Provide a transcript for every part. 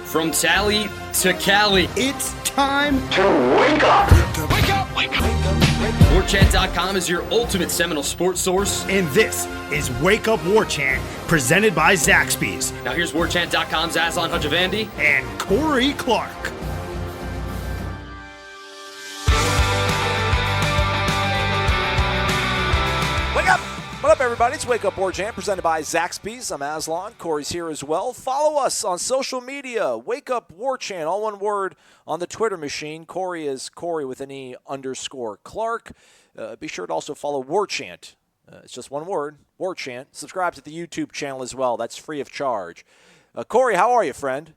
From Tally to Cali, It's time to wake up. Wake up! Wake up! WarChant.com is your ultimate Seminole sports source. and this is Wake Up War Chant, presented by Zaxby's Now here's WarChant.com's Aslan Hajavandi. and Corey Clark. Wake up! What up, everybody? It's Wake Up War Chant, presented by Zaxby's. I'm Aslan. Corey's here as well. Follow us on social media. Wake Up War Chant, all one word on the Twitter machine. Corey is Corey with an E _ Clark. Be sure to also follow War Chant. It's just one word, War Chant. Subscribe to the YouTube channel as well. That's free of charge. Corey, how are you, friend?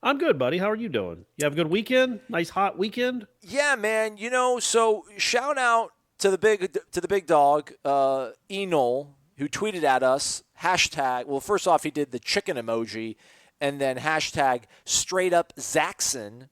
I'm good, buddy. How are you doing? You have a good weekend? Nice hot weekend? Yeah, man. So shout out to the big dog, Enol, who tweeted at us, hashtag, well, first off, he did the chicken emoji, and then hashtag straight up Zaxon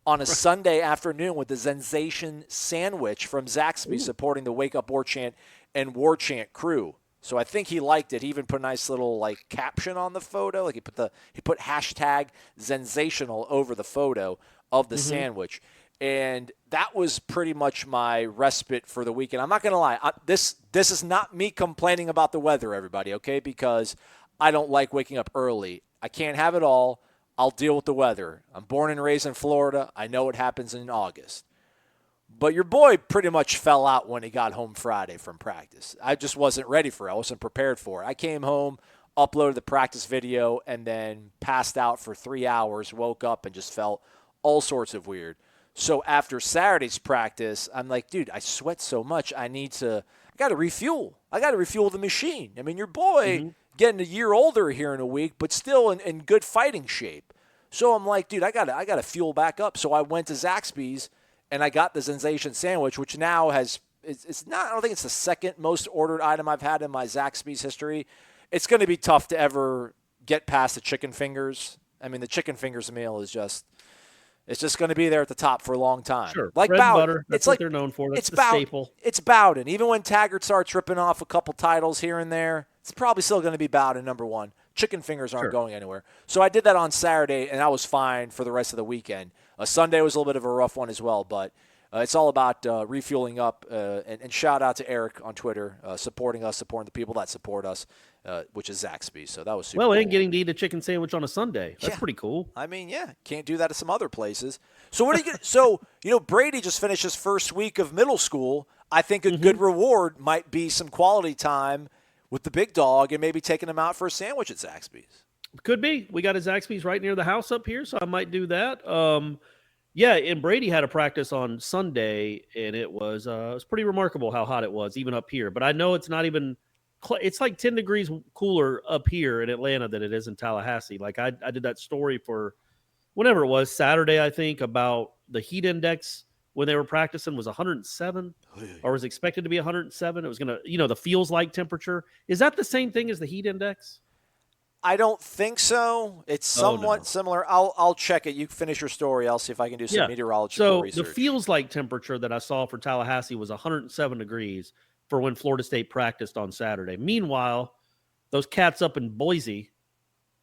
on a Sunday afternoon with the Sensation sandwich from Zaxby supporting the Wake Up War Chant and War Chant crew. So I think he liked it. He even put a nice little caption on the photo. He put hashtag sensational over the photo of the sandwich. And that was pretty much my respite for the weekend. I'm not going to lie. This is not me complaining about the weather, everybody, okay? Because I don't like waking up early. I can't have it all. I'll deal with the weather. I'm born and raised in Florida. I know what happens in August. But your boy pretty much fell out when he got home Friday from practice. I just wasn't ready for it. I wasn't prepared for it. I came home, uploaded the practice video, and then passed out for 3 hours, woke up, and just felt all sorts of weird. So after Saturday's practice, I'm like, dude, I sweat so much. I got to refuel. I got to refuel the machine. I mean, your boy getting a year older here in a week, but still in good fighting shape. So I'm like, dude, I got to fuel back up. So I went to Zaxby's and I got the Sensation sandwich, which now it's not, I don't think it's the second most ordered item I've had in my Zaxby's history. It's going to be tough to ever get past the chicken fingers. I mean, the chicken fingers meal is just, it's just going to be there at the top for a long time. Sure. Like bread and Bowden. butter. That's It's what like they're known for. That's it's the staple. It's Bowden. Even when Taggart starts ripping off a couple titles here and there, it's probably still going to be Bowden number one. Chicken fingers aren't going anywhere. So I did that on Saturday, and I was fine for the rest of the weekend. Sunday was a little bit of a rough one as well, but it's all about refueling up. And shout out to Eric on Twitter, supporting us, supporting the people that support us, which is Zaxby. So that was super cool. And getting to eat a chicken sandwich on a Sunday. That's pretty cool. I mean, yeah, can't do that at some other places. So what are you going to – so, Brady just finished his first week of middle school. I think a good reward might be some quality time with the big dog and maybe taking him out for a sandwich at Zaxby's. Could be. We got a Zaxby's right near the house up here, so I might do that. And Brady had a practice on Sunday, and it was pretty remarkable how hot it was, even up here. But I know it's not even it's like 10 degrees cooler up here in Atlanta than it is in Tallahassee. Like I did that story for whenever it was, Saturday, I think, about the heat index when they were practicing was 107 or was expected to be 107. It was going to, the feels like temperature. Is that the same thing as the heat index? I don't think so. It's somewhat similar. I'll check it. You finish your story. I'll see if I can do some meteorological research. So the feels like temperature that I saw for Tallahassee was 107 degrees for when Florida State practiced on Saturday. Meanwhile, those cats up in Boise,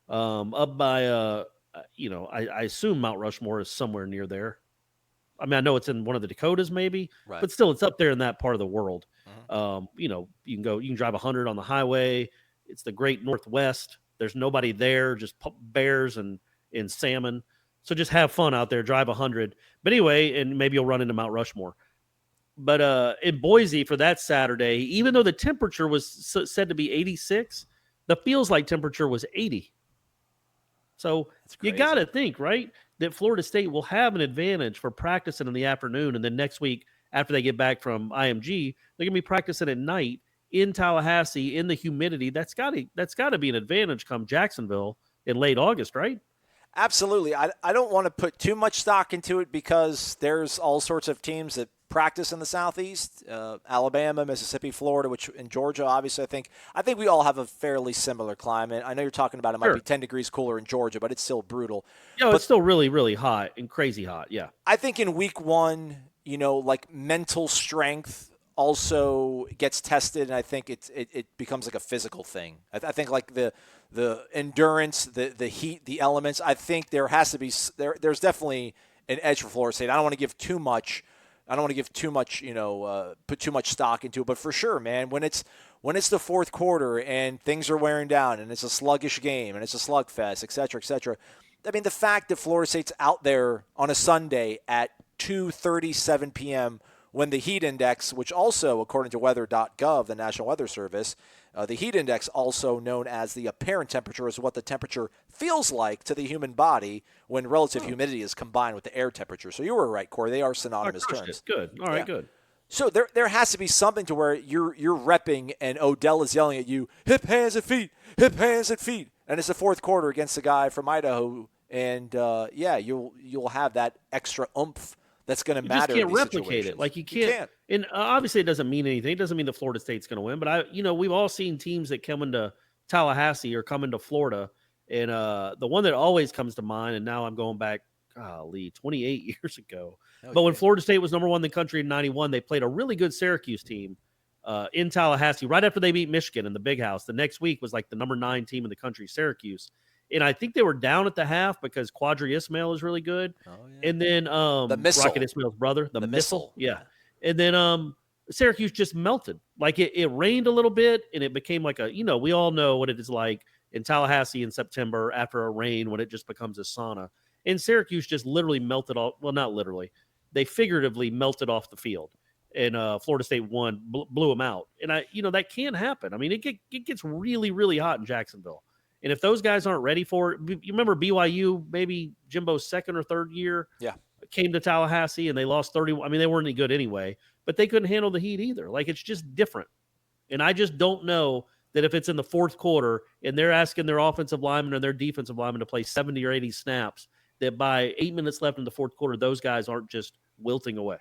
up by, I assume Mount Rushmore is somewhere near there. I mean, I know it's in one of the Dakotas maybe, but still it's up there in that part of the world. You can drive 100 on the highway. It's the great Northwest. There's nobody there, just bears and salmon. So just have fun out there, drive 100. But anyway, and maybe you'll run into Mount Rushmore. But in Boise for that Saturday, even though the temperature was said to be 86, the feels like temperature was 80. So you got to think, right, that Florida State will have an advantage for practicing in the afternoon. And then next week, after they get back from IMG, they're going to be practicing at night in Tallahassee in the humidity. That's got to be an advantage come Jacksonville in late August, right? Absolutely. I don't want to put too much stock into it because there's all sorts of teams that practice in the Southeast, Alabama, Mississippi, Florida, which in Georgia, obviously, I think we all have a fairly similar climate. I know you're talking about it might be 10 degrees cooler in Georgia, but it's still brutal. It's still really, really hot and crazy hot, yeah. I think in week one, like mental strength also gets tested, and I think it becomes like a physical thing. I think like the endurance, the heat, the elements. I think there has to be there's definitely an edge for Florida State. I don't want to give too much. I don't want to give too much, put too much stock into it. But for sure, man, when it's the fourth quarter and things are wearing down and it's a sluggish game and it's a slugfest, et cetera, et cetera. I mean, the fact that Florida State's out there on a Sunday at 2:37 p.m. when the heat index, which also, according to weather.gov, the National Weather Service, the heat index, also known as the apparent temperature, is what the temperature feels like to the human body when relative humidity is combined with the air temperature. So you were right, Corey. They are synonymous terms. Good. All right, good. So there has to be something to where you're repping and Odell is yelling at you, hip, hands, and feet, hip, hands, and feet. And it's the fourth quarter against a guy from Idaho. And, you'll have that extra oomph that's going to matter. You just can't replicate it. Like you can't. And obviously it doesn't mean anything. It doesn't mean that Florida State's going to win. But we've all seen teams that come into Tallahassee or come into Florida. And the one that always comes to mind, and now I'm going back, 28 years ago. Okay. But when Florida State was number one in the country in 91, they played a really good Syracuse team in Tallahassee right after they beat Michigan in the Big House. The next week was like the number 9 team in the country, Syracuse. And I think they were down at the half because Quadri Ismail is really good. Oh, yeah. And then the missile. Rocket Ismail's brother, the missile. Yeah. And then Syracuse just melted. Like it rained a little bit and it became like we all know what it is like in Tallahassee in September after a rain when it just becomes a sauna. And Syracuse just literally melted off. Well, not literally. They figuratively melted off the field. And Florida State won, blew them out. And that can happen. I mean, it gets really, really hot in Jacksonville. And if those guys aren't ready for it, you remember BYU, maybe Jimbo's second or third year, came to Tallahassee and they lost 31. I mean, they weren't any good anyway, but they couldn't handle the heat either. Like, it's just different. And I just don't know that if it's in the fourth quarter and they're asking their offensive linemen or their defensive linemen to play 70 or 80 snaps, that by 8 minutes left in the fourth quarter, those guys aren't just wilting away.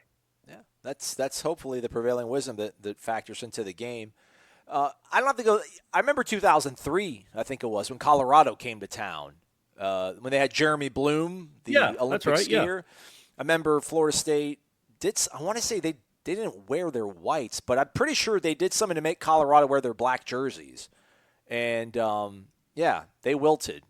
Yeah, that's hopefully the prevailing wisdom that factors into the game. I don't have to go. I remember 2003, I think it was, when Colorado came to town. When they had Jeremy Bloom, the Olympic skier. Yeah. I remember Florida State I want to say they didn't wear their whites, but I'm pretty sure they did something to make Colorado wear their black jerseys. And, they wilted.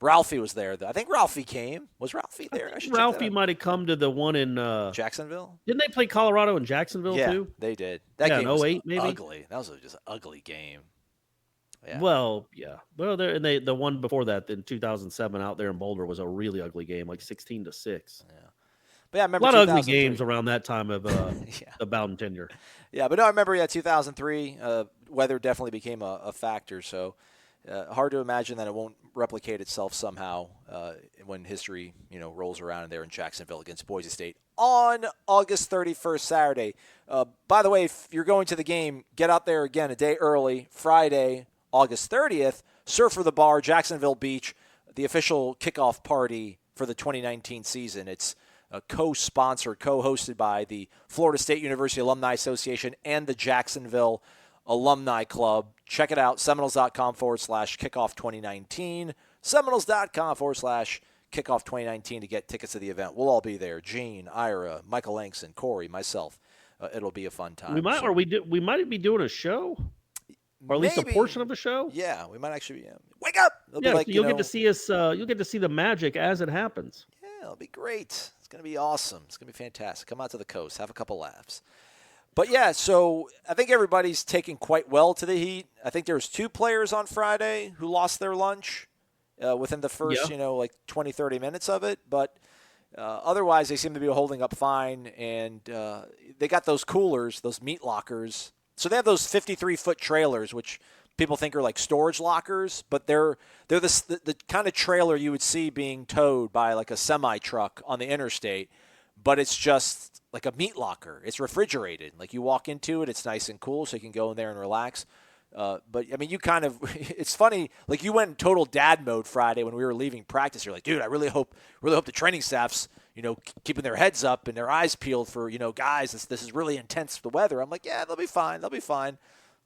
Ralphie was there. I think Ralphie came. Was Ralphie there? Ralphie might have come to the one in Jacksonville. Didn't they play Colorado in Jacksonville too? Yeah, they did. That game was 08 maybe. Ugly. That was just an ugly game. Yeah. Well, yeah. Well, the one before that in 2007 out there in Boulder was a really ugly game, like 16-6. Yeah. But yeah, I remember a lot of ugly games around that time of the Bowden tenure. Yeah, but no, I remember 2003. Weather definitely became a factor. So. Hard to imagine that it won't replicate itself somehow when history, rolls around there in Jacksonville against Boise State on August 31st, Saturday. By the way, if you're going to the game, get out there again a day early, Friday, August 30th. Surf for the Bar, Jacksonville Beach, the official kickoff party for the 2019 season. It's co-sponsored, co-hosted by the Florida State University Alumni Association and the Jacksonville Alumni Club. Check it out, Seminoles.com/kickoff 2019. Seminoles.com/kickoff 2019 to get tickets to the event. We'll all be there. Gene, Ira, Michael Langston, Corey, myself. It'll be a fun time. We might, we might be doing a show, or at least a portion of the show. Yeah, we might actually. Wake up! It'll be like, you'll get to see us. You'll get to see the magic as it happens. Yeah, it'll be great. It's gonna be awesome. It's gonna be fantastic. Come out to the coast, have a couple laughs. But, yeah, so I think everybody's taking quite well to the heat. I think there's 2 players on Friday who lost their lunch within the first, 20, 30 minutes of it. But otherwise, they seem to be holding up fine. And they got those coolers, those meat lockers. So they have those 53-foot trailers, which people think are like storage lockers. But they're the kind of trailer you would see being towed by like a semi-truck on the interstate. But it's just like a meat locker. It's refrigerated. Like you walk into it, it's nice and cool, so you can go in there and relax. But, I mean, it's funny. Like you went in total dad mode Friday when we were leaving practice. You're like, dude, I really hope the training staff's, keeping their heads up and their eyes peeled for, guys, this is really intense for the weather. I'm like, yeah, they'll be fine. They'll be fine.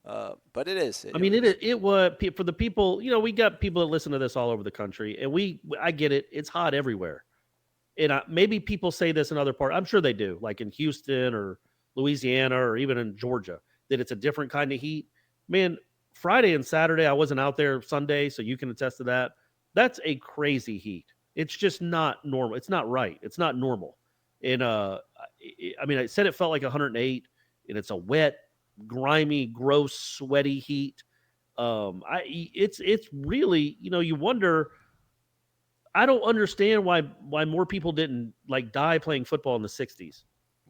But it is. It was for the people, we got people that listen to this all over the country, and I get it. It's hot everywhere. And maybe people say this in other parts. I'm sure they do, like in Houston or Louisiana or even in Georgia, that it's a different kind of heat. Man, Friday and Saturday, I wasn't out there Sunday, so you can attest to that. That's a crazy heat. It's just not normal. It's not right. It's not normal. And I mean, I said it felt like 108, and it's a wet, grimy, gross, sweaty heat. It's really, you wonder. I don't understand why more people didn't die playing football in the 60s.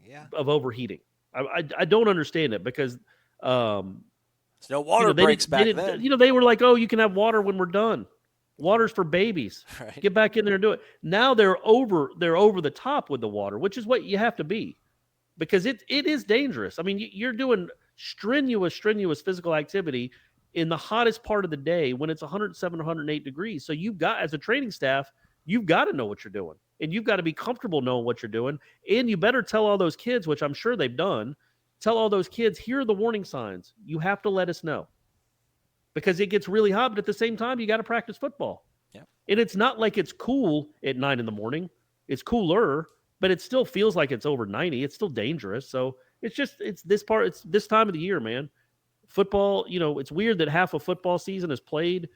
Yeah. Of overheating. I don't understand it because there's no water breaks back then. They were like, oh, you can have water when we're done. Water's for babies. Right. Get back in there and do it. Now they're over the top with the water, which is what you have to be, because it is dangerous. I mean, you're doing strenuous physical activity in the hottest part of the day when it's 107, 108 degrees. So you've got, as a training staff, you've got to know what you're doing, and you've got to be comfortable knowing what you're doing. And you better tell all those kids, which I'm sure they've done, tell all those kids, here are the warning signs. You have to let us know, because it gets really hot, but at the same time, you got to practice football. Yeah. And it's not like it's cool at 9 a.m. It's cooler, but it still feels like it's over 90. It's still dangerous. So it's this time of the year, man. Football, it's weird that half of football season is played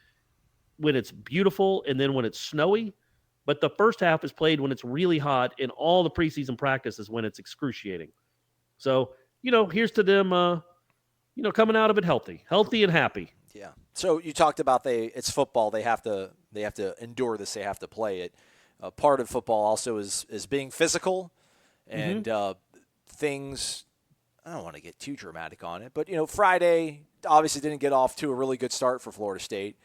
when it's beautiful and then when it's snowy, but the first half is played when it's really hot, and all the preseason practice is when it's excruciating. So, here's to them, coming out of it healthy and happy. Yeah. So you talked about it's football. They have to endure this. They have to play it. Part of football also is being physical, and things. I don't want to get too dramatic on it, but Friday obviously didn't get off to a really good start for Florida State.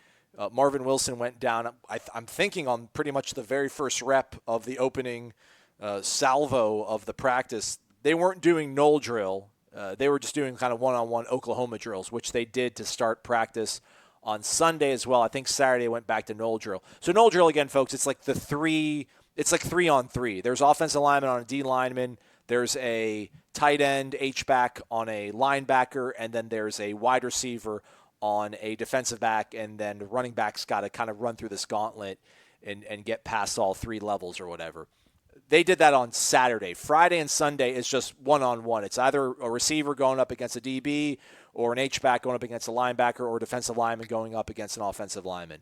Marvin Wilson went down. I'm thinking on pretty much the very first rep of the opening salvo of the practice. They weren't doing knoll drill. They were just doing kind of one-on-one Oklahoma drills, which they did to start practice on Sunday as well. I think Saturday went back to knoll drill. So knoll drill, again, folks, it's like 3-on-3. There's offensive lineman on a D lineman. There's a tight end, H-back on a linebacker, and then there's a wide receiver on a defensive back, and then the running back's got to kind of run through this gauntlet and get past all three levels or whatever. They did that on Saturday. Friday and Sunday is just one-on-one. It's either a receiver going up against a DB or an H-back going up against a linebacker or a defensive lineman going up against an offensive lineman.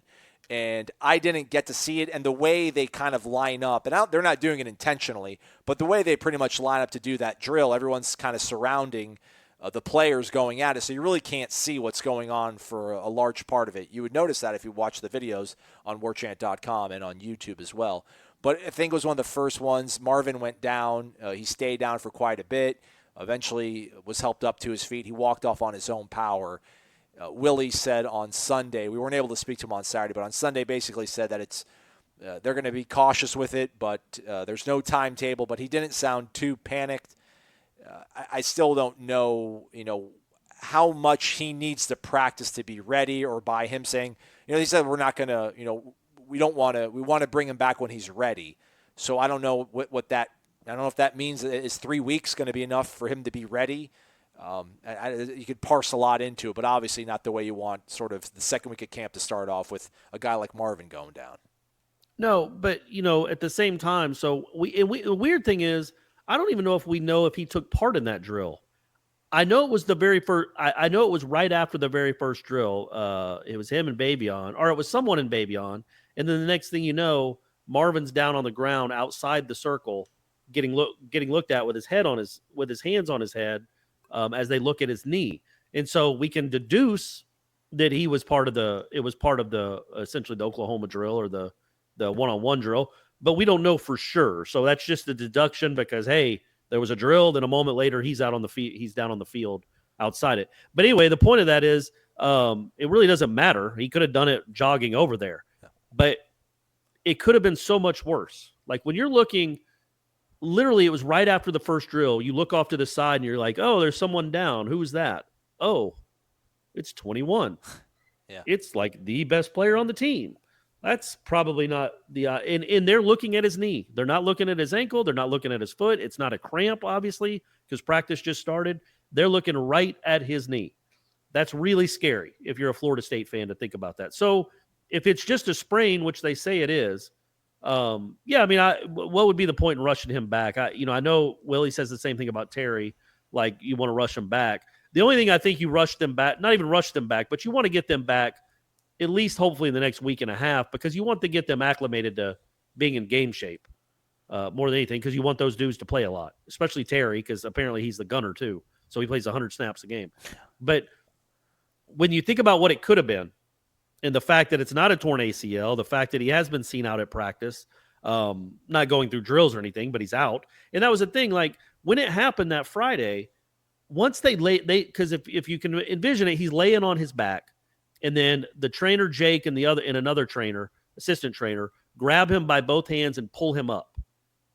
And I didn't get to see it. And the way they kind of line up, and they're not doing it intentionally, but the way they pretty much line up to do that drill, everyone's kind of surrounding the players going at it, so you really can't see what's going on for a large part of it. You would notice that if you watch the videos on warchant.com and on YouTube as well. But I think it was one of the first ones. Marvin went down. He stayed down for quite a bit. Eventually was helped up to his feet. He walked off on his own power. Willie said on Sunday, we weren't able to speak to him on Saturday, but on Sunday basically said that it's they're going to be cautious with it, but there's no timetable. But he didn't sound too panicked. I still don't know, how much he needs to practice to be ready, or by him saying, he said we're not going to, we want to bring him back when he's ready. So I don't know what that, I don't know if that means is 3 weeks going to be enough for him to be ready. You could parse a lot into it, but obviously not the way you want sort of the second week of camp to start off with a guy like Marvin going down. No, but at the same time, so the weird thing is, I don't even know if he took part in that drill. I know it was the very first. I know it was right after the very first drill. It was him and Babion, or it was someone in Babion, and then the next thing you know, Marvin's down on the ground outside the circle, getting looked at with his hands on his head, as they look at his knee, and so we can deduce that he was part of the. It was part of the essentially the Oklahoma drill or the one-on-one drill. But we don't know for sure. So that's just a deduction because, hey, there was a drill. Then a moment later, he's out on the field. He's down on the field outside it. But anyway, the point of that is it really doesn't matter. He could have done it jogging over there. But it could have been so much worse. Like when you're looking, literally it was right after the first drill. You look off to the side and you're like, oh, there's someone down. Who's that? Oh, it's 21. Yeah. It's like the best player on the team. That's probably not the and they're looking at his knee. They're not looking at his ankle. They're not looking at his foot. It's not a cramp, obviously, because practice just started. They're looking right at his knee. That's really scary if you're a Florida State fan to think about that. So if it's just a sprain, which they say it is, what would be the point in rushing him back? I know Willie says the same thing about Terry. like you want to rush them back. The only thing I think you rush them back, not even rush them back, but you want to get them back at least hopefully in the next week and a half, because you want to get them acclimated to being in game shape more than anything, because you want those dudes to play a lot, especially Terry, because apparently he's the gunner too. So he plays 100 snaps a game. But when you think about what it could have been, and the fact that it's not a torn ACL, the fact that he has been seen out at practice, not going through drills or anything, but he's out. And that was the thing, like when it happened that Friday, once because if you can envision it, he's laying on his back, and then the trainer Jake and another trainer, assistant trainer, grab him by both hands and pull him up.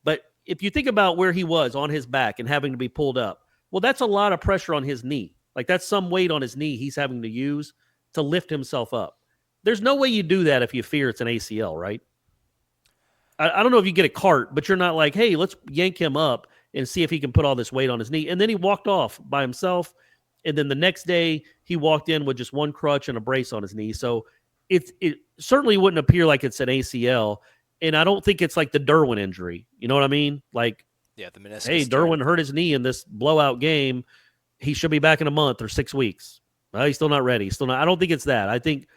But if you think about where he was on his back and having to be pulled up, well, that's a lot of pressure on his knee. Like that's some weight on his knee he's having to use to lift himself up. There's no way you do that if you fear it's an ACL, right? I don't know if you get a cart, but you're not like, hey, let's yank him up and see if he can put all this weight on his knee. And then he walked off by himself. And then the next day he walked in with just one crutch and a brace on his knee. So it certainly wouldn't appear like it's an ACL. And I don't think it's like the Derwin injury. You know what I mean? Like, yeah, the meniscus. Hey, Derwin hurt his knee in this blowout game. He should be back in a month or 6 weeks. Well, he's still not ready. I don't think it's that. I think,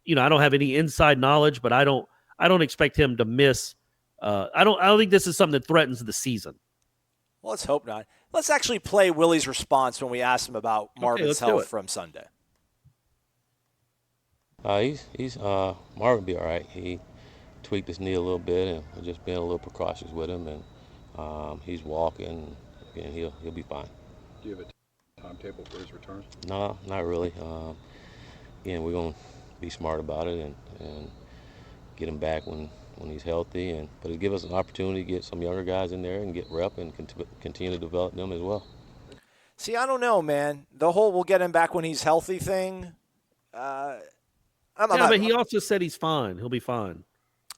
I don't have any inside knowledge, but I don't expect him to miss. I don't think this is something that threatens the season. Well, let's hope not. Let's actually play Willie's response when we asked him about Marvin's health from Sunday. He's Marvin be all right. He tweaked his knee a little bit, and we're just being a little precautious with him, and he's walking, and he'll be fine. Do you have a timetable for his return? No, not really. Again, we're gonna be smart about it and get him back when he's healthy, but it give us an opportunity to get some younger guys in there and get rep and continue to develop them as well. See, I don't know, man. The whole "we'll get him back when he's healthy" thing. But he also said he's fine. He'll be fine.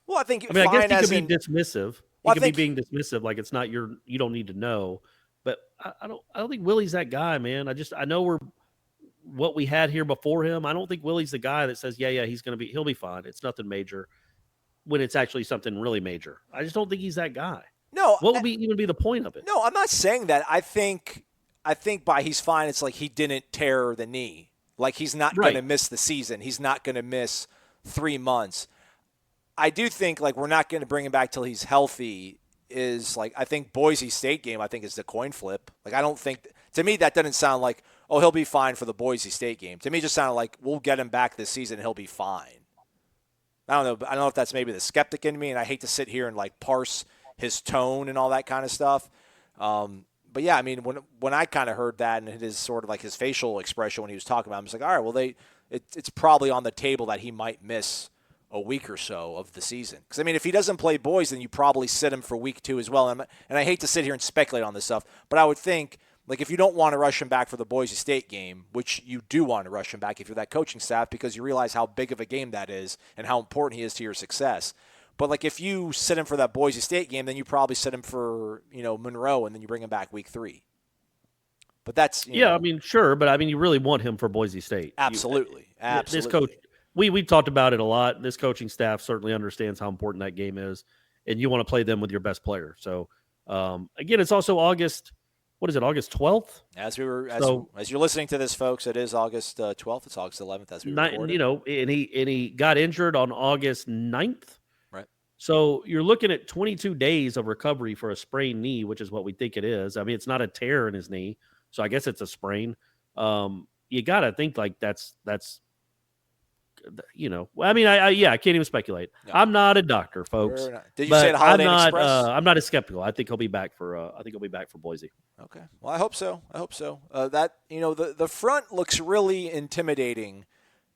Well, I think. I guess he could be dismissive. He could be being dismissive, like it's not you don't need to know. But I don't think Willie's that guy, man. I know what we had here before him. I don't think Willie's the guy that says, yeah, he'll be fine. It's nothing major. When it's actually something really major, I just don't think he's that guy. No, what would even be the point of it? No, I'm not saying that. I think by he's fine, it's like he didn't tear the knee. Like he's not going to miss the season. He's not going to miss 3 months. I do think like we're not going to bring him back till he's healthy. Is like I think Boise State game. I think is the coin flip. Like I don't think to me that doesn't sound like he'll be fine for the Boise State game. To me, it just sounded like we'll get him back this season and he'll be fine. I don't know. I don't know if that's maybe the skeptic in me, and I hate to sit here and like parse his tone and all that kind of stuff. But yeah, I mean, when I kind of heard that and his sort of like his facial expression when he was talking about it, I'm just like, all right, well, it's probably on the table that he might miss a week or so of the season. Because I mean, if he doesn't play Boise, then you probably sit him for week 2 as well. And I hate to sit here and speculate on this stuff, but I would think. Like, if you don't want to rush him back for the Boise State game, which you do want to rush him back if you're that coaching staff because you realize how big of a game that is and how important he is to your success. But, like, if you sit him for that Boise State game, then you probably sit him for, Monroe, and then you bring him back week 3. But that's, I mean, sure. But, I mean, you really want him for Boise State. Absolutely. Absolutely. This coach, we've talked about it a lot. This coaching staff certainly understands how important that game is, and you want to play them with your best player. So, again, it's also August – what is it, August 12th? As you're listening to this, folks, it is August 12th. It's August 11th as we record it. And he got injured on August 9th. Right. So you're looking at 22 days of recovery for a sprained knee, which is what we think it is. I mean, it's not a tear in his knee, so I guess it's a sprain. You got to think like that's I mean, I can't even speculate. No. I'm not a doctor, folks. Did you say it Holiday Inn Express? I'm not as skeptical. I think he'll be back for Boise. Okay. Well, I hope so. The front looks really intimidating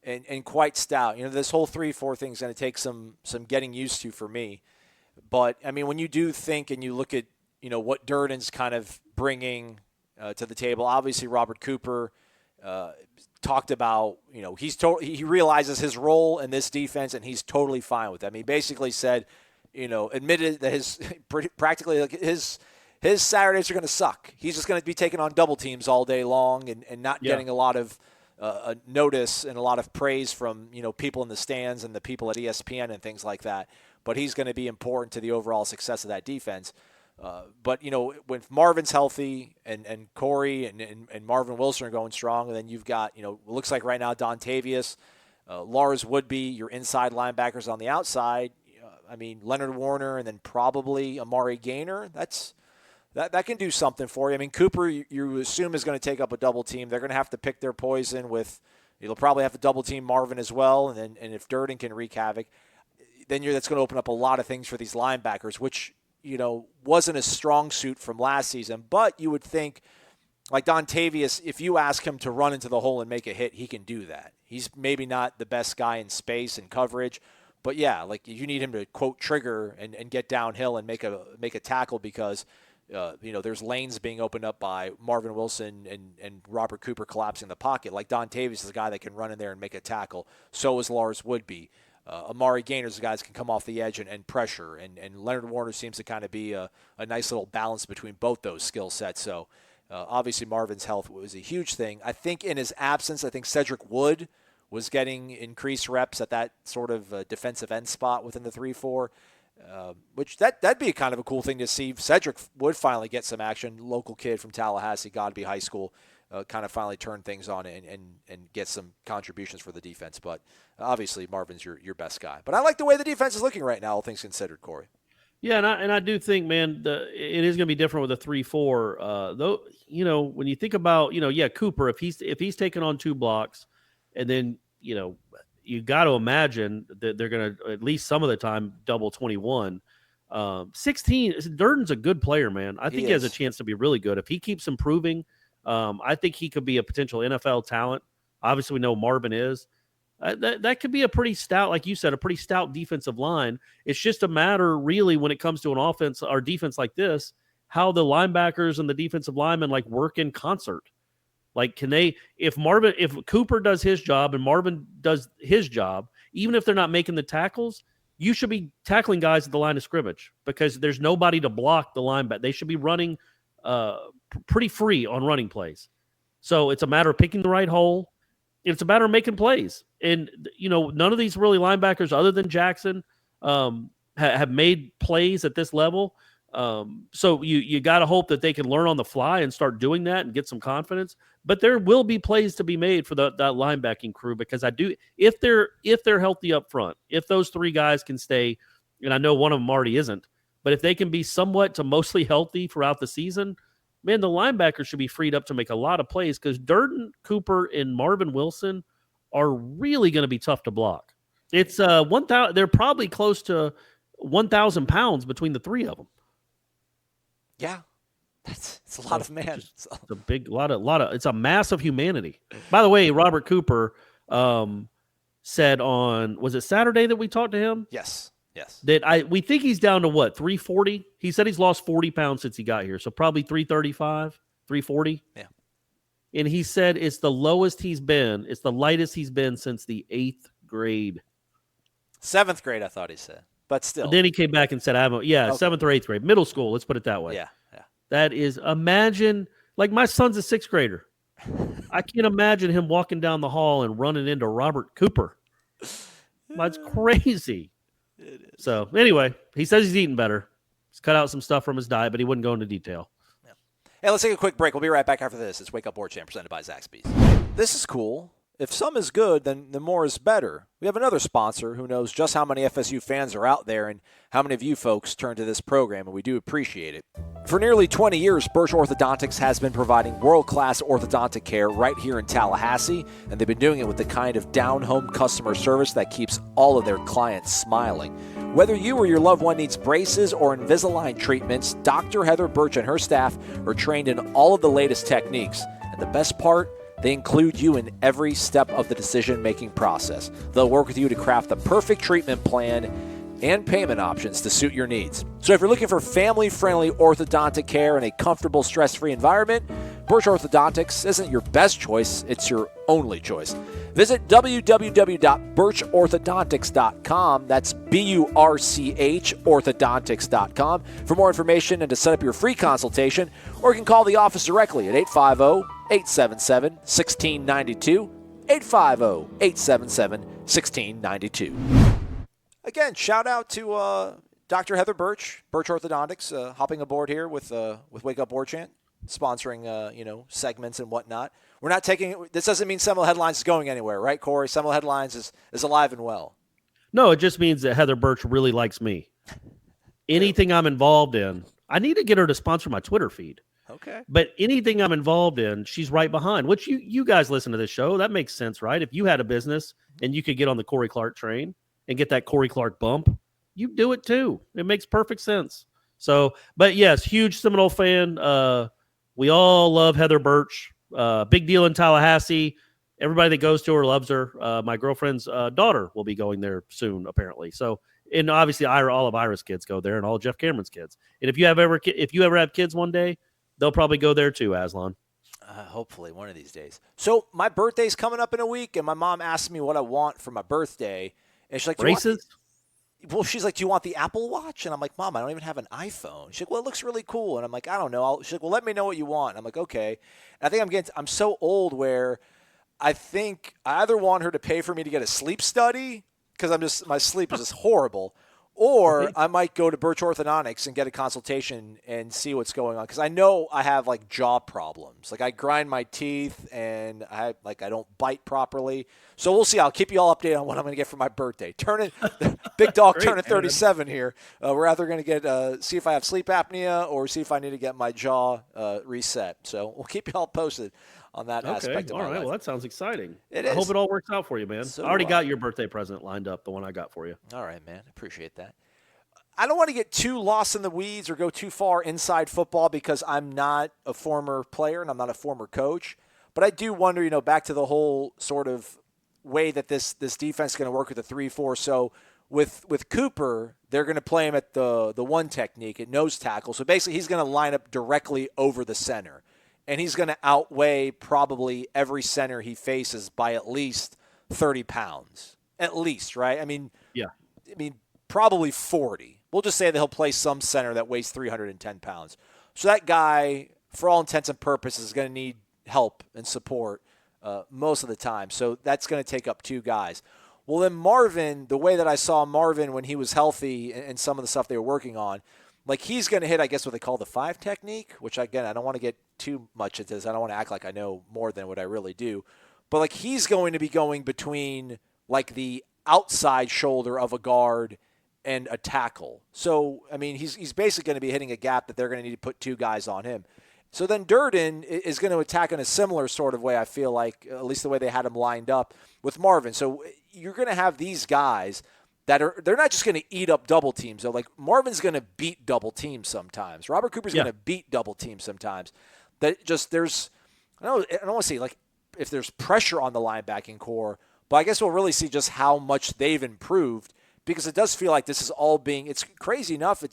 and quite stout. This whole 3-4 thing is going to take some getting used to for me. But I mean, when you do think and you look at what Durden's kind of bringing to the table, obviously Robert Cooper. Talked about, he realizes his role in this defense and he's totally fine with that. I mean, he basically said, admitted that his Saturdays are going to suck. He's just going to be taking on double teams all day long and not getting a lot of notice and a lot of praise from, people in the stands and the people at ESPN and things like that. But he's going to be important to the overall success of that defense. But, when Marvin's healthy and Corey and Marvin Wilson are going strong, and then you've got, it looks like right now Dontavius, Lars Woodby, your inside linebackers on the outside. Leonard Warner and then probably Amari Gaynor. That can do something for you. Cooper, you assume is going to take up a double team. They're going to have to pick their poison with – you'll probably have to double team Marvin as well. And if Durden can wreak havoc, then that's going to open up a lot of things for these linebackers, which, wasn't a strong suit from last season. But you would think, like Dontavius, if you ask him to run into the hole and make a hit, he can do that. He's maybe not the best guy in space and coverage. But, yeah, like you need him to, quote, trigger and get downhill and make a tackle because – there's lanes being opened up by Marvin Wilson and Robert Cooper collapsing the pocket. Like Dontavius is a guy that can run in there and make a tackle. So is Lars Woodby. Amari Gaynor is a guy that can come off the edge and pressure. And Leonard Warner seems to kind of be a nice little balance between both those skill sets. So obviously Marvin's health was a huge thing. I think in his absence, Cedric Wood was getting increased reps at that sort of defensive end spot within the 3-4. Which that'd be kind of a cool thing to see. Cedric would finally get some action. Local kid from Tallahassee, Godby High School, kind of finally turn things on and get some contributions for the defense. But obviously Marvin's your best guy. But I like the way the defense is looking right now, all things considered, Corey. Yeah, and I do think, man, it is going to be different with a 3-4. Though, when you think about, Cooper, if he's taking on 2 blocks, and then you got to imagine that they're going to, at least some of the time, double 21. 16, Durden's a good player, man. I think he has a chance to be really good. If he keeps improving, I think he could be a potential NFL talent. Obviously, we know Marvin is. That could be a pretty stout, like you said, a pretty stout defensive line. It's just a matter, really, when it comes to an offense or defense like this, how the linebackers and the defensive linemen work in concert. Can they, if Cooper does his job and Marvin does his job, even if they're not making the tackles, you should be tackling guys at the line of scrimmage because there's nobody to block the linebacker. They should be running pretty free on running plays. So it's a matter of picking the right hole. It's a matter of making plays. And, none of these really linebackers other than Jackson have made plays at this level. So you got to hope that they can learn on the fly and start doing that and get some confidence. But there will be plays to be made for that linebacking crew because if they're healthy up front, if those 3 guys can stay, and I know one of them already isn't, but if they can be somewhat to mostly healthy throughout the season, man, the linebackers should be freed up to make a lot of plays because Durden, Cooper, and Marvin Wilson are really going to be tough to block. It's 1,000. They're probably close to 1,000 pounds between the 3 of them. Yeah, it's a lot of man. It's a big lot of. It's a mass of humanity. By the way, Robert Cooper said on, was it Saturday that we talked to him? Yes. That we think he's down to what, 340? He said he's lost 40 pounds since he got here, so probably 335, 340. Yeah. And he said it's the lowest he's been. It's the lightest he's been since the 8th grade. 7th grade, I thought he said. But still. And then he came back and said, okay. 7th or 8th grade. Middle school, let's put it that way. Yeah. That is, imagine, my son's a 6th grader. I can't imagine him walking down the hall and running into Robert Cooper. That's crazy. It is. So, anyway, he says he's eating better. He's cut out some stuff from his diet, but he wouldn't go into detail. Yeah. Hey, let's take a quick break. We'll be right back after this. It's Wake Up War Chant presented by Zaxby. This is cool. If some is good, then the more is better. We have another sponsor who knows just how many FSU fans are out there and how many of you folks turn to this program, and we do appreciate it. For nearly 20 years, Birch Orthodontics has been providing world-class orthodontic care right here in Tallahassee, and they've been doing it with the kind of down-home customer service that keeps all of their clients smiling. Whether you or your loved one needs braces or Invisalign treatments, Dr. Heather Birch and her staff are trained in all of the latest techniques. And the best part, they include you in every step of the decision-making process. They'll work with you to craft the perfect treatment plan and payment options to suit your needs. So if you're looking for family-friendly orthodontic care in a comfortable, stress-free environment, Birch Orthodontics isn't your best choice, it's your only choice. Visit www.birchorthodontics.com. That's BURCH orthodontics.com for more information and to set up your free consultation, or you can call the office directly at 850-877-1692, 850-877-1692. Again, shout out to Dr. Heather Birch Orthodontics, hopping aboard here with Wake Up War Chant, sponsoring segments and whatnot. We're not taking. This doesn't mean Seminole Headlines is going anywhere, right, Corey? Seminole Headlines is alive and well. No, it just means that Heather Birch really likes me. Anything I'm involved in, I need to get her to sponsor my Twitter feed. Okay. But anything I'm involved in, she's right behind, which you guys listen to this show. That makes sense, right? If you had a business and you could get on the Corey Clark train and get that Corey Clark bump, you do it too. It makes perfect sense. So, but yes, huge Seminole fan. We all love Heather Birch. Big deal in Tallahassee. Everybody that goes to her loves her. My girlfriend's daughter will be going there soon, apparently. So, and obviously, all of Ira's kids go there, and all Jeff Cameron's kids. And if you ever have kids one day, they'll probably go there too, Aslan. Hopefully, one of these days. So my birthday's coming up in a week, and my mom asked me what I want for my birthday, and she's like, "Braces." She's like, do you want the Apple Watch? And I'm like, Mom, I don't even have an iPhone. She's like, well, it looks really cool. And I'm like, I don't know. She's like, well, let me know what you want. And I'm like, okay. And I think I'm so old where I think I either want her to pay for me to get a sleep study because my sleep is just horrible, or I might go to Birch Orthodontics and get a consultation and see what's going on. Because I know I have like jaw problems. Like I grind my teeth and I don't bite properly. So we'll see. I'll keep you all updated on what I'm going to get for my birthday. Big dog turning 37 here. We're either going to get see if I have sleep apnea or see if I need to get my jaw reset. So we'll keep you all posted on that aspect of my life. Well, that sounds exciting. I hope it all works out for you, man. So I already got your birthday present lined up, the one I got for you. All right, man. Appreciate that. I don't want to get too lost in the weeds or go too far inside football because I'm not a former player and I'm not a former coach. But I do wonder, back to the whole sort of way that this defense is going to work with the 3-4. So with Cooper, they're going to play him at the one technique at nose tackle. So basically he's going to line up directly over the center. And he's going to outweigh probably every center he faces by at least 30 pounds. At least, right? I mean, probably 40. We'll just say that he'll play some center that weighs 310 pounds. So that guy, for all intents and purposes, is going to need help and support most of the time. So that's going to take up two guys. Well, then Marvin, the way that I saw Marvin when he was healthy and some of the stuff they were working on, like he's going to hit, I guess, what they call the 5 technique, which, again, I don't want to get too much into this. I don't want to act like I know more than what I really do. But, like, he's going to be going between, like, the outside shoulder of a guard and a tackle. So, I mean, he's basically going to be hitting a gap that they're going to need to put two guys on him. So then Durden is going to attack in a similar sort of way, I feel like, at least the way they had him lined up with Marvin. So you're going to have these guys they're not just going to eat up double teams. Though. Like Marvin's going to beat double teams sometimes. Robert Cooper's going to beat double teams sometimes. That just I don't want to say like if there's pressure on the linebacking core, but I guess we'll really see just how much they've improved because it does feel like this is all it's crazy enough.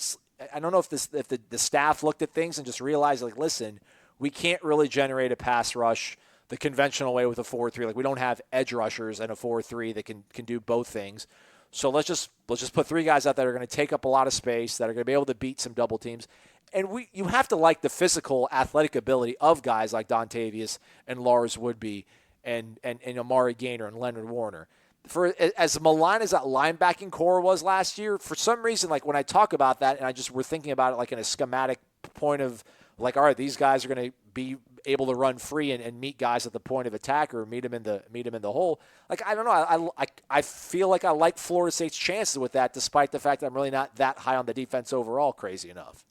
I don't know if the staff looked at things and just realized like, listen, we can't really generate a pass rush the conventional way with a 4-3. Like we don't have edge rushers and a 4-3 that can do both things. So let's just put three guys out that are going to take up a lot of space, that are going to be able to beat some double teams. And you have to like the physical athletic ability of guys like Dontavius and Lars Woodby and Amari Gaynor and Leonard Warner. For as malign as that linebacking core was last year, for some reason, like when I talk about that and we're thinking about it like in a schematic point of like, all right, these guys are going to be able to run free and meet guys at the point of attack or meet them in the hole. Like, I don't know. I feel like I like Florida State's chances with that, despite the fact that I'm really not that high on the defense overall, crazy enough.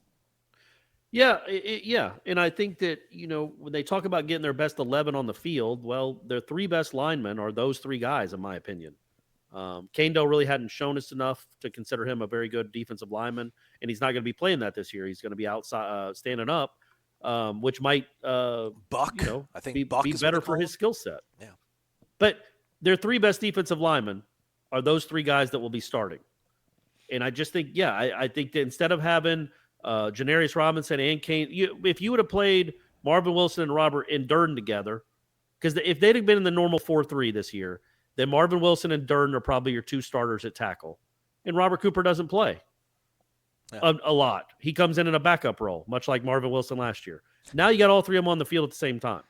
Yeah. And I think that, when they talk about getting their best 11 on the field, well, their three best linemen are those three guys, in my opinion. Kando really hadn't shown us enough to consider him a very good defensive lineman, and he's not going to be playing that this year. He's going to be outside standing up, which might Buck. I think Buck be is better for his skill set. Yeah, but their three best defensive linemen are those three guys that will be starting, and I just think, I think that instead of having Janarius Robinson and Kane, if you would have played Marvin Wilson and Robert and Durden together, because if they'd have been in the normal 4-3 this year, then Marvin Wilson and Durden are probably your two starters at tackle. And Robert Cooper doesn't play a lot. He comes in a backup role, much like Marvin Wilson last year. Now you got all three of them on the field at the same time.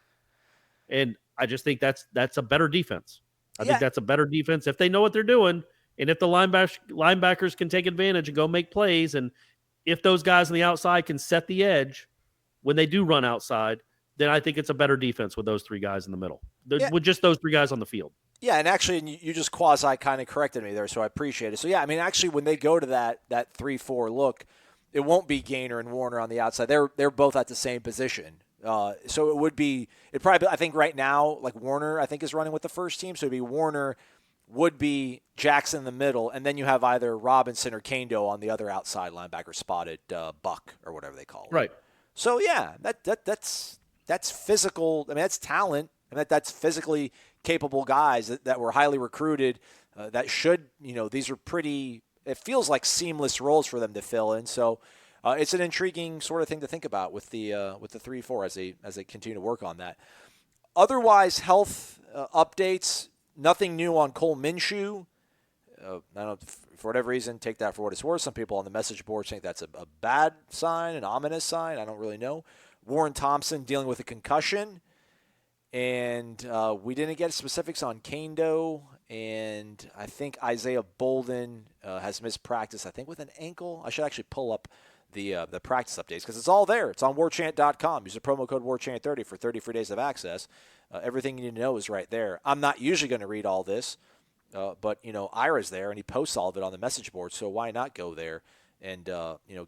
And I just think that's a better defense. I think that's a better defense. If they know what they're doing, And if the linebackers can take advantage and go make plays, and if those guys on the outside can set the edge when they do run outside, then I think it's a better defense with those three guys in the middle, with just those three guys on the field. Yeah, and actually, you just quasi kind of corrected me there, so I appreciate it. So, yeah, I mean, actually, when they go to that 3-4 look, it won't be Gainer and Warner on the outside. They're both at the same position. So I think right now, like Warner, I think is running with the first team. So it'd be Warner, would be Jackson in the middle, and then you have either Robinson or Kando on the other outside linebacker spotted, Buck or whatever they call it. Right. So yeah, that's physical. I mean, that's talent, and that's physically capable guys that were highly recruited. That should, these are pretty. It feels like seamless roles for them to fill in. So it's an intriguing sort of thing to think about with the 3-4 as they continue to work on that. Otherwise, health updates. Nothing new on Cole Minshew. I don't know, for whatever reason, take that for what it's worth. Some people on the message board think that's a bad sign, an ominous sign. I don't really know. Warren Thompson dealing with a concussion. And we didn't get specifics on Kando. And I think Isaiah Bolden has missed practice, I think, with an ankle. I should actually pull up the practice updates because it's all there. It's on warchant.com. Use the promo code WARCHANT30 for 30 free days of access. Everything you need to know is right there. I'm not usually going to read all this, but, Ira's there, and he posts all of it on the message board, so why not go there and,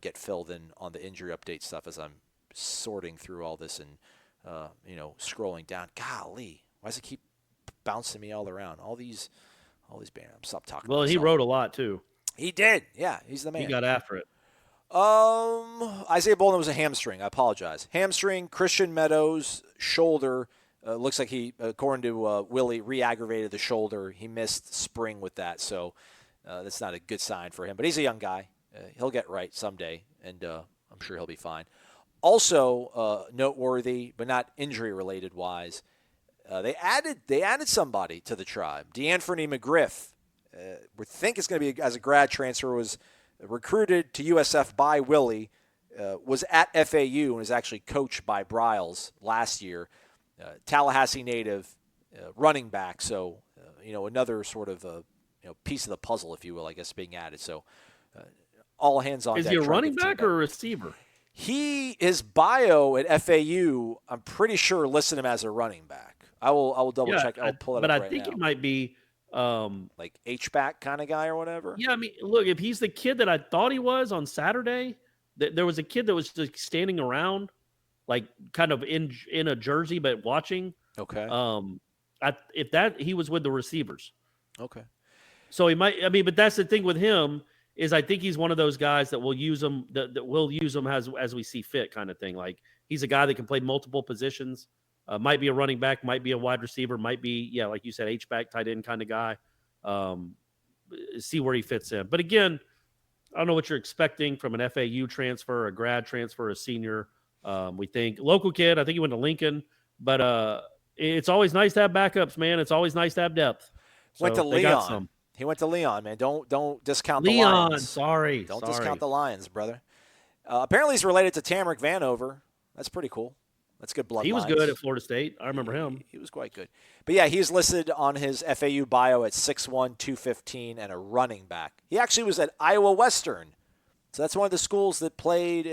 get filled in on the injury update stuff as I'm sorting through all this and, scrolling down. Golly, why does it keep bouncing me all around? All these banners. Stop talking. Well, he wrote a lot, too. He did. Yeah, he's the man. He got after it. Isaiah Bolden was a hamstring. I apologize. Hamstring, Christian Meadows, shoulder. Looks like he, according to Willie, re-aggravated the shoulder. He missed spring with that, so that's not a good sign for him. But he's a young guy. He'll get right someday, and I'm sure he'll be fine. Also noteworthy, but not injury-related wise, they added somebody to the tribe. DeAnthony McGriff, we think it's going to be as a grad transfer, was recruited to USF by Willie, was at FAU and was actually coached by Bryles last year. Tallahassee native, running back. So, another sort of piece of the puzzle, if you will, I guess, being added. So, all hands on deck. Is he a running back or a receiver? His bio at FAU, I'm pretty sure, listed him as a running back. I will double check. I'll pull it up right now. But I think he might be like H-back kind of guy or whatever. Yeah, I mean, look, if he's the kid that I thought he was on Saturday, there was a kid that was just standing around, like kind of in a jersey but watching. Okay. He was with the receivers. Okay. So he might. I mean, but that's the thing with him is I think he's one of those guys that will use him that will use him as we see fit, kind of thing. Like he's a guy that can play multiple positions. Might be a running back, might be a wide receiver, might be, like you said, H-back, tight end kind of guy. See where he fits in. But again, I don't know what you're expecting from an FAU transfer, a grad transfer, a senior. We think local kid. I think he went to Lincoln, but it's always nice to have backups, man. It's always nice to have depth. Went to Leon. He went to Leon, man. Don't discount the Lions. Sorry. Don't discount the Lions, brother. Apparently he's related to Tamrick Vanover. That's pretty cool. That's good blood. He was good at Florida State. I remember him. He was quite good. But, yeah, he's listed on his FAU bio at 6'1", 215, and a running back. He actually was at Iowa Western. So that's one of the schools that played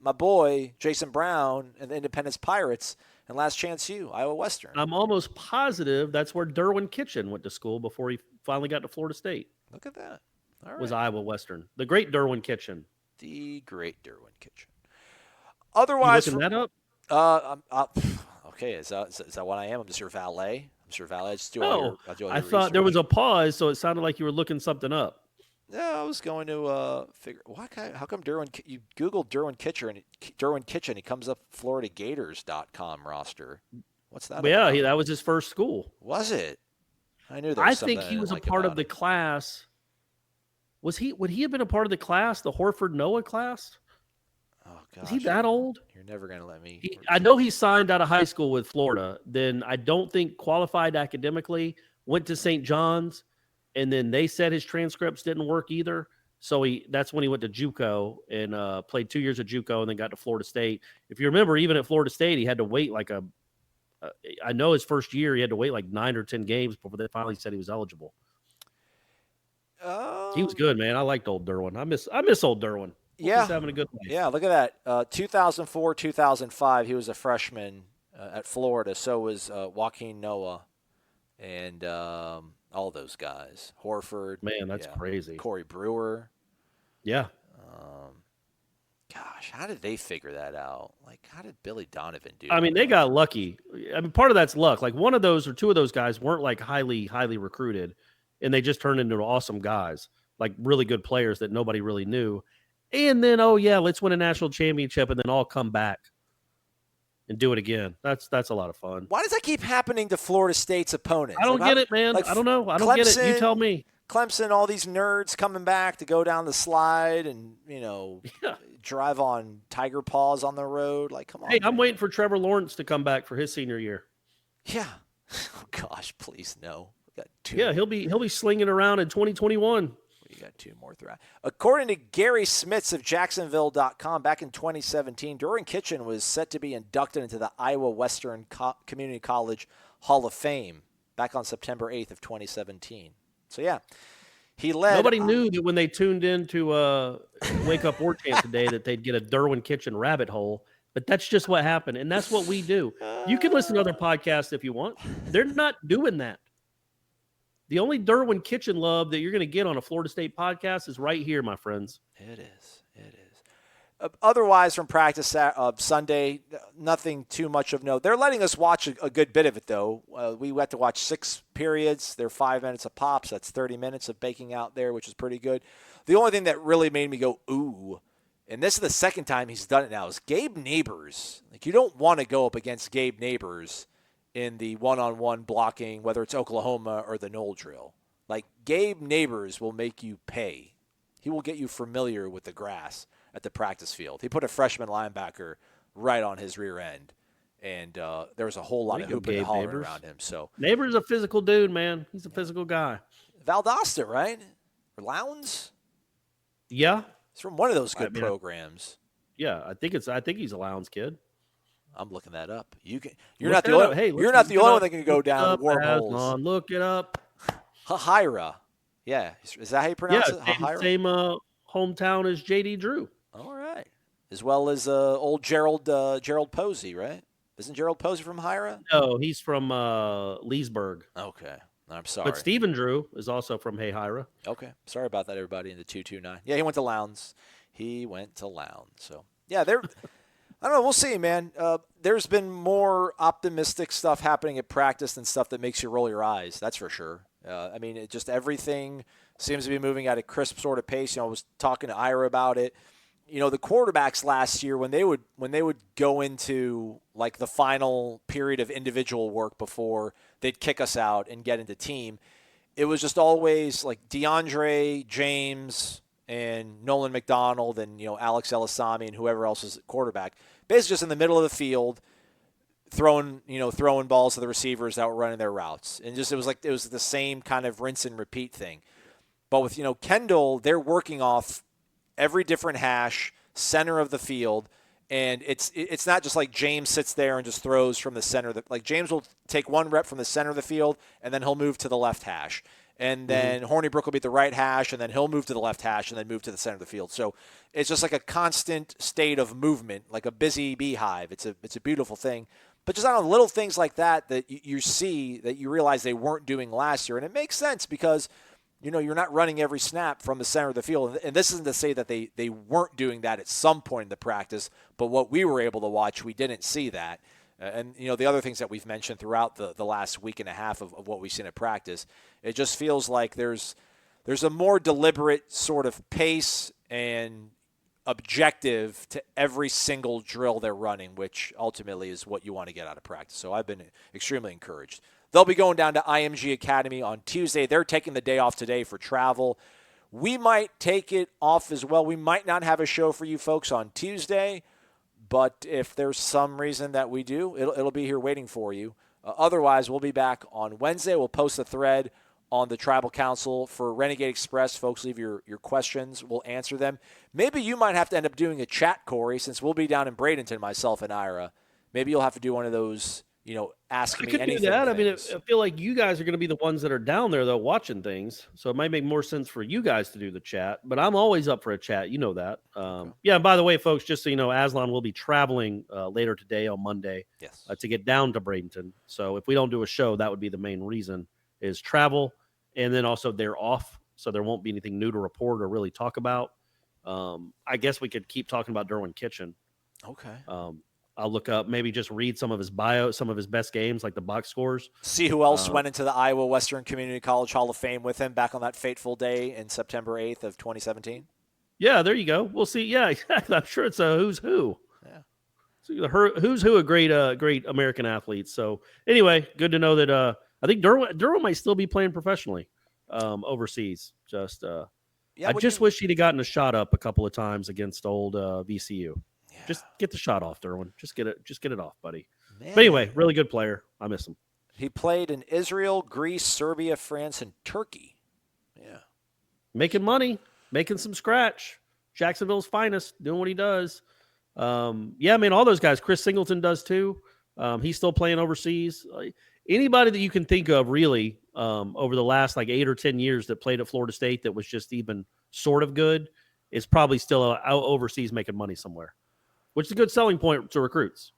my boy, Jason Brown, and the Independence Pirates, and Last Chance U, Iowa Western. I'm almost positive that's where Derwin Kitchen went to school before he finally got to Florida State. Look at that. All right. Was Iowa Western. The great Derwin Kitchen. The great Derwin Kitchen. Otherwise, you looking that up? Okay, is that what I am? I'm just your valet. I thought there was a pause, so it sounded like you were looking something up. No, I was going to figure. How come Derwin? You Googled Derwin Kitchen, he comes up FloridaGators.com roster. What's that? Yeah, that was his first school. Was it? I knew. I think he was a part of the class. Would he have been a part of the class, the Horford Noah class? Oh gosh, is he that old? You're never gonna let me. I know he signed out of high school with Florida. Then I don't think qualified academically. Went to St. John's. And then they said his transcripts didn't work either. So that's when he went to JUCO and played 2 years at JUCO and then got to Florida State. If you remember, even at Florida State, he had to wait I know his first year he had to wait like 9 or 10 games before they finally said he was eligible. He was good, man. I liked old Derwin. I miss old Derwin. Yeah. He's having a good life. Yeah, look at that. 2004, 2005, he was a freshman at Florida. So was Joaquin Noah and all those guys. Horford. Man, that's crazy. Corey Brewer. Yeah. Gosh, how did they figure that out? Like, how did Billy Donovan do I mean, that? they got lucky. I mean, part of that's luck. Like, one of those or two of those guys weren't, like, highly recruited, and they just turned into awesome guys, like really good players that nobody really knew. And then, oh, yeah, let's win a national championship and then all come back and do it again. That's a lot of fun. Why does that keep happening to Florida State's opponents? I don't get it, man. I don't know. I don't get it. You tell me. Clemson, all these nerds coming back to go down the slide and, drive on tiger paws on the road. Like, come on. Hey, I'm waiting for Trevor Lawrence to come back for his senior year. Yeah. Oh, gosh, please no. We got two. Yeah, he'll be slinging around in 2021. We got two more throughout. According to Gary Smits of Jacksonville.com, back in 2017, Derwin Kitchen was set to be inducted into the Iowa Western Community College Hall of Fame back on September 8th of 2017. So, yeah, he led. Nobody knew that when they tuned in to Wake Up War Chant today that they'd get a Derwin Kitchen rabbit hole, but that's just what happened, and that's what we do. You can listen to other podcasts if you want. They're not doing that. The only Derwin Kitchen love that you're going to get on a Florida State podcast is right here, my friends. It is. Otherwise, from practice Sunday, nothing too much of note. They're letting us watch a good bit of it, though. We had to watch 6 periods. They're 5 minutes a pop, so that's 30 minutes of baking out there, which is pretty good. The only thing that really made me go, ooh, and this is the second time he's done it now, is Gabe Neighbors. Like, you don't want to go up against Gabe Neighbors in the one-on-one blocking, whether it's Oklahoma or the Knoll drill. Like, Gabe Neighbors will make you pay. He will get you familiar with the grass at the practice field. He put a freshman linebacker right on his rear end, and there was a whole lot of hooping and hollering around him. So Neighbors a physical dude, man. He's a physical guy. Valdosta, right? Or Lowndes? Yeah. He's from one of those good programs. Yeah, I think he's a Lowndes kid. I'm looking that up. You're not the only one that can go down the wormholes. Look it up. Hahira. Yeah. Is that how you pronounce it? Hahira? Same hometown as J.D. Drew. All right. As well as old Gerald Posey, right? Isn't Gerald Posey from Hira? No, he's from Leesburg. Okay. I'm sorry. But Stephen Drew is also from Hahira. Okay. Sorry about that, everybody, in the 229. Yeah, he went to Lowndes. So, yeah, they're – I don't know. We'll see, man. There's been more optimistic stuff happening at practice than stuff that makes you roll your eyes. That's for sure. I mean, it just everything seems to be moving at a crisp sort of pace. I was talking to Ira about it. The quarterbacks last year, when they would go into like the final period of individual work before they'd kick us out and get into team, it was just always like DeAndre, James, and Nolan McDonald, and Alex Elisami and whoever else is at quarterback, basically just in the middle of the field, throwing balls to the receivers that were running their routes, and just it was the same kind of rinse and repeat thing. But with Kendall, they're working off every different hash, center of the field, and it's not just like James sits there and just throws from the center. Like James will take one rep from the center of the field, and then he'll move to the left hash. And then Hornibrook will be at the right hash, and then he'll move to the left hash, and then move to the center of the field. So it's just like a constant state of movement, like a busy beehive. It's a beautiful thing. But just little things like that you see that you realize they weren't doing last year. And it makes sense because – you're not running every snap from the center of the field. And this isn't to say that they weren't doing that at some point in the practice, but what we were able to watch, we didn't see that. And the other things that we've mentioned throughout the last week and a half of what we've seen at practice, it just feels like there's a more deliberate sort of pace and objective to every single drill they're running, which ultimately is what you want to get out of practice. So I've been extremely encouraged. They'll be going down to IMG Academy on Tuesday. They're taking the day off today for travel. We might take it off as well. We might not have a show for you folks on Tuesday, but if there's some reason that we do, it'll be here waiting for you. Otherwise, we'll be back on Wednesday. We'll post a thread on the Tribal Council for Renegade Express. Folks, leave your questions. We'll answer them. Maybe you might have to end up doing a chat, Corey, since we'll be down in Bradenton, myself and Ira. Maybe you'll have to do one of those ask I me could anything. do that. I mean, things. I feel like you guys are going to be the ones that are down there, though, watching things. So it might make more sense for you guys to do the chat. But I'm always up for a chat. You know that. Yeah, and by the way, folks, just so you know, Aslan will be traveling later today on Monday Yes. to get down to Bradenton. So if we don't do a show, that would be the main reason is travel. And then also they're off, so there won't be anything new to report or really talk about. I guess we could keep talking about Derwin Kitchen. Okay. I'll look up, maybe just read some of his bio, some of his best games, like the box scores. See who else went into the Iowa Western Community College Hall of Fame with him back on that fateful day in September 8th of 2017. Yeah, there you go. We'll see. Yeah, exactly. I'm sure it's a who's who. Yeah. So who's who of great American athletes. So anyway, good to know that I think Derwin might still be playing professionally overseas. Just I just wish he'd have gotten a shot up a couple of times against old VCU. Yeah. Just get the shot off, Derwin. Just get it off, buddy. Man. But anyway, really good player. I miss him. He played in Israel, Greece, Serbia, France, and Turkey. Yeah. Making money, making some scratch. Jacksonville's finest, doing what he does. Yeah, I mean, all those guys. Chris Singleton does too. He's still playing overseas. Anybody that you can think of, really, over the last 8 or 10 years that played at Florida State that was just even sort of good is probably still out overseas making money somewhere, which is a good selling point to recruits.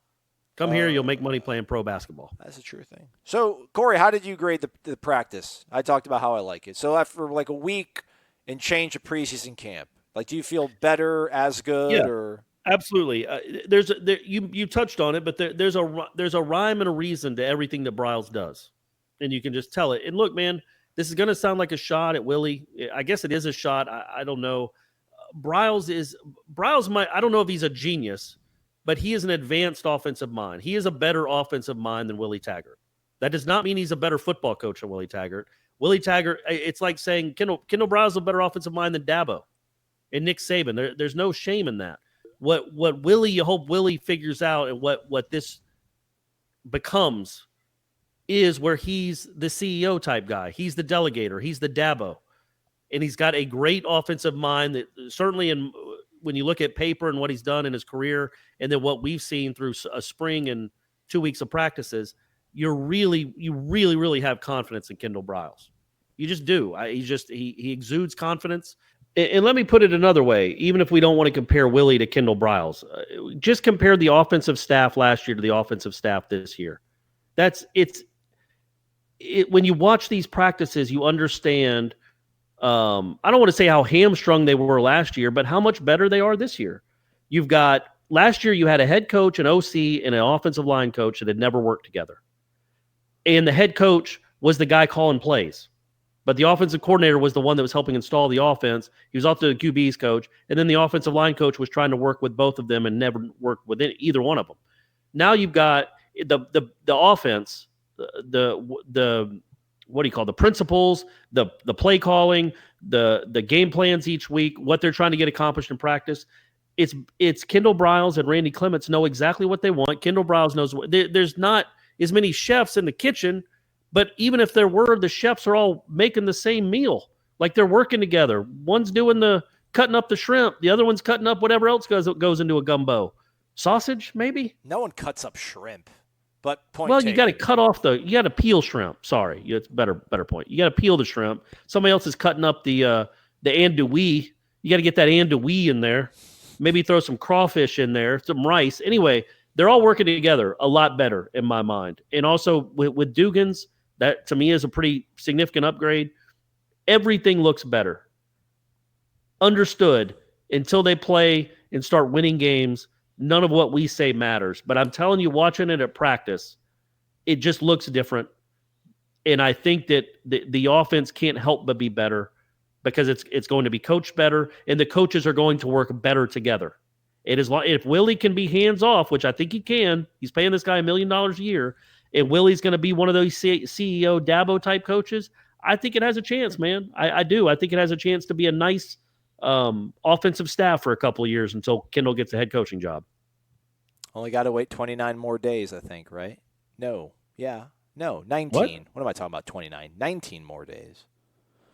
Come here, you'll make money playing pro basketball. That's a true thing. So, Corey, how did you grade the practice? I talked about how I like it. So after a week and change of preseason camp, do you feel better, as good, Yeah. or? Absolutely. You touched on it, but there's a rhyme and a reason to everything that Bryles does, and you can just tell it. And look, man, this is going to sound like a shot at Willie. I guess it is a shot. I don't know. Bryles might. I don't know if he's a genius, but he is an advanced offensive mind. He is a better offensive mind than Willie Taggart. That does not mean he's a better football coach than Willie Taggart. Willie Taggart. It's like saying Kendall Bryles is a better offensive mind than Dabo and Nick Saban. There's no shame in that. What Willie, you hope Willie figures out, and what this becomes is where he's the CEO type guy. He's the delegator. He's the Dabo. And he's got a great offensive mind that certainly when you look at paper and what he's done in his career, and then what we've seen through a spring and 2 weeks of practices, you really have confidence in Kendall Bryles. You just do. He exudes confidence. And let me put it another way, even if we don't want to compare Willie to Kendall Bryles, just compare the offensive staff last year to the offensive staff this year. When you watch these practices, you understand. I don't want to say how hamstrung they were last year, but how much better they are this year. Last year you had a head coach, an OC, and an offensive line coach that had never worked together. And the head coach was the guy calling plays. But the offensive coordinator was the one that was helping install the offense. He was also the QB's coach. And then the offensive line coach was trying to work with both of them and never worked with either one of them. Now you've got the offense, the what do you call the principles, the play calling, the game plans each week, what they're trying to get accomplished in practice. It's Kendall Bryles and Randy Clements know exactly what they want. Kendall Bryles knows there's not as many chefs in the kitchen. But even if there were, the chefs are all making the same meal. They're working together. One's doing cutting up the shrimp. The other one's cutting up whatever else goes into a gumbo. Sausage, maybe? No one cuts up shrimp. But you got to cut off you got to peel shrimp. Sorry. It's better point. You got to peel the shrimp. Somebody else is cutting up the andouille. You got to get that andouille in there. Maybe throw some crawfish in there, some rice. Anyway, they're all working together a lot better in my mind. And also with Dugans, that, to me, is a pretty significant upgrade. Everything looks better. Understood. Until they play and start winning games, none of what we say matters. But I'm telling you, watching it at practice, it just looks different. And I think that the offense can't help but be better because it's going to be coached better, and the coaches are going to work better together. If Willie can be hands-off, which I think he can, he's paying this guy $1 million a year, and Willie's going to be one of those CEO Dabo type coaches, I think it has a chance, man. I do. I think it has a chance to be a nice offensive staff for a couple of years until Kendall gets a head coaching job. Only got to wait 29 more days, I think, right? No. Yeah. No, 19. What am I talking about, 29? 19 more days.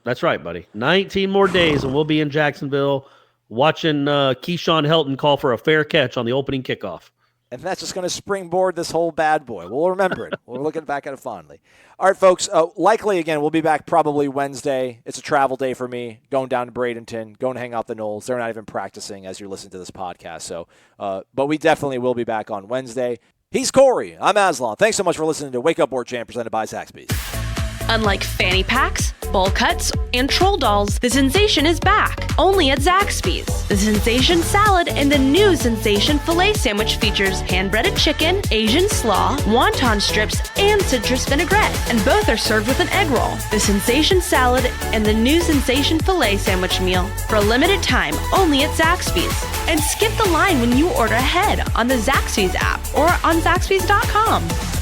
That's right, buddy. 19 more days, and we'll be in Jacksonville watching Keyshawn Helton call for a fair catch on the opening kickoff. And that's just going to springboard this whole bad boy. We'll remember it. We're looking back at it fondly. All right, folks. Likely, again, we'll be back probably Wednesday. It's a travel day for me, going down to Bradenton, going to hang out the Knolls. They're not even practicing as you're listening to this podcast. So, but we definitely will be back on Wednesday. He's Corey. I'm Aslan. Thanks so much for listening to Wake Up War Chant presented by Zaxby's. Unlike fanny packs, bowl cuts, and troll dolls, the sensation is back, only at Zaxby's. The Sensation Salad and the new Sensation Filet Sandwich features hand-breaded chicken, Asian slaw, wonton strips, and citrus vinaigrette, and both are served with an egg roll. The Sensation Salad and the new Sensation Filet Sandwich meal for a limited time only at Zaxby's. And skip the line when you order ahead on the Zaxby's app or on Zaxby's.com.